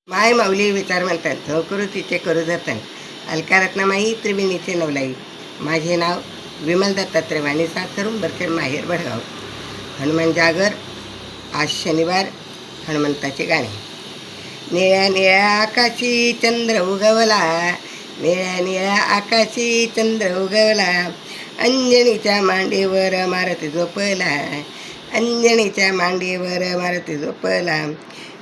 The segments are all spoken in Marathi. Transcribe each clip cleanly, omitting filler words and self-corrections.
माय माऊली विचार म्हणतात जो करू तिचे करू जातात अलकारत्नामाई त्रिवेणीचे नवलाई. माझे नाव विमल दत्तात्रय वाणी सासर उंबरखेड माहेर भडगाव. हनुमान जागर आज शनिवार. हनुमंताचे गाणे. निळ्या निळ्या आकाशी चंद्र उगवला, निळ्या निळ्या आकाशी चंद्र उगवला, अंजनीच्या मांडीवर मारुती झोपला, अंजनीच्या मांडीवर मारुती झोपला.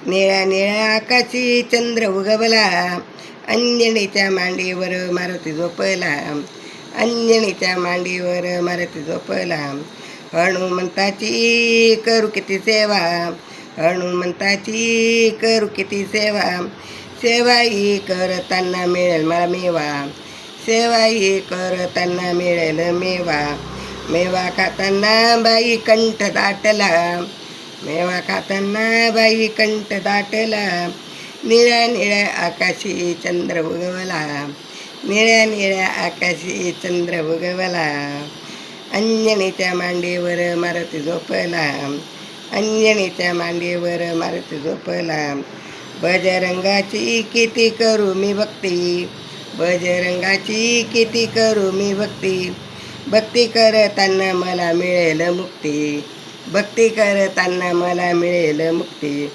निळ्या निळ्या आकाशी चंद्र उगवला, अंजनीच्या मांडीवर मारुती झोपला, अंजनीच्या मांडीवर मारुती झोपला. हनुमंताची करू किती सेवा, हनुमंताची करू किती सेवा, सेवाई करताना मिळेल मला मेवा, सेवाई करताना मिळेल मेवा. मेवा खाताना बाई कंठ दाटला, मेवा खाताना बाई कंठ दाटला. निळ्या निळ्या आकाशी चंद्र उगवला, निळ्या निळ्या आकाशी चंद्र उगवला, अंजनीच्या मांडीवर मारुती झोपला, अंजनीच्या मांडीवर मारुती झोपला. बजरंगाची किती करू मी भक्ती, बजरंगाची किती करू मी भक्ती, भक्ती करताना मला मिळेल मुक्ती, भक्ती करताना मला मिळेल मुक्ती.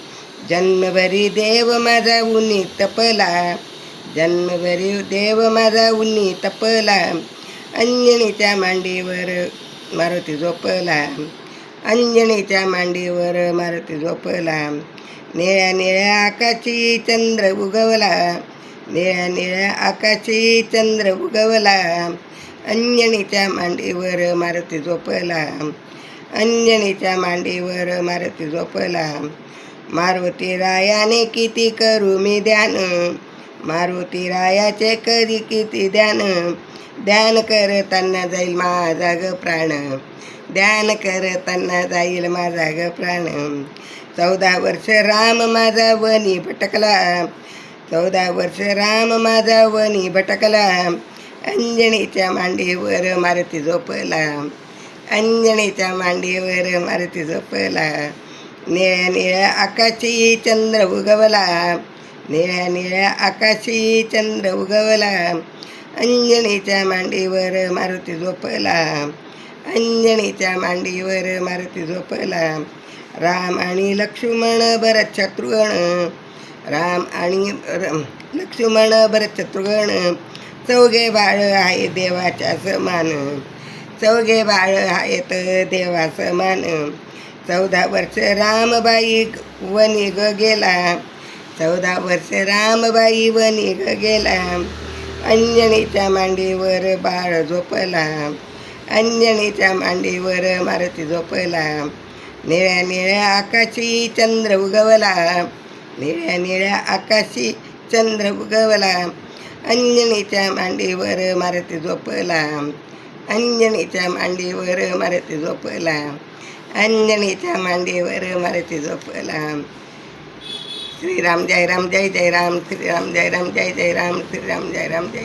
जन्मभरी देव माझा उनी तपला, जन्मभरी देव माझा उनी तपला, अंजनीच्या मांडीवर मारुती झोपला, अंजनीच्या मांडीवर मारुती झोपला. निळ्या निळ्या आकाशी चंद्र उगवला, निळ्या निळ्या आकाशी चंद्र उगवला, अंजनीच्या मांडीवर मारुती झोपला, अंजनीच्या मांडीवर मारुती झोपला. मारुती रायाने किती करू मी ध्यान, मारुती रायाचे कधी किती ध्यान, ध्यान करताना जाईल माझा ग प्राण, ध्यान करताना जाईल माझा ग प्राण. 14 वर्ष राम माझा वनी भटकला, 14 वर्ष राम माझा वनी भटकला, अंजनीच्या मांडीवर मारुती झोपला, अंजनीच्या मांडीवर मारुती झोपला. निळ्या निळ्या आकाशी चंद्र उगवला, निळ्या निळ्या आकाशी चंद्र उगवला, अंजनीच्या मांडीवर मारुती झोपला, अंजनीच्या मांडीवर मारुती झोपला. राम आणि लक्ष्मण भरत शत्रुघ्न, राम आणि लक्ष्मण भरत शत्रुघ्न, चौघे बाळ आहे देवाच्या समान, चौघे बाळ आहेत देवा समान. 14 वर्ष रामबाई वनी ग गेला, 14 वर्ष रामबाई वनी ग गेला, अंजनीच्या मांडीवर बाळ झोपला, अंजनीच्या मांडीवर मारुती झोपला. निळ्या निळ्या आकाशी चंद्र उगवला, निळ्या निळ्या आकाशी चंद्र उगवला, अंजनीच्या मांडीवर मारुती झोपला, अंजनीच्या मांडीवर मारुती झोपला, अंजनीच्या मांडीवर मारुती झोपला. श्रीराम जय राम जय जय राम, श्रीराम जय राम जय जय राम, श्रीराम जय राम जय.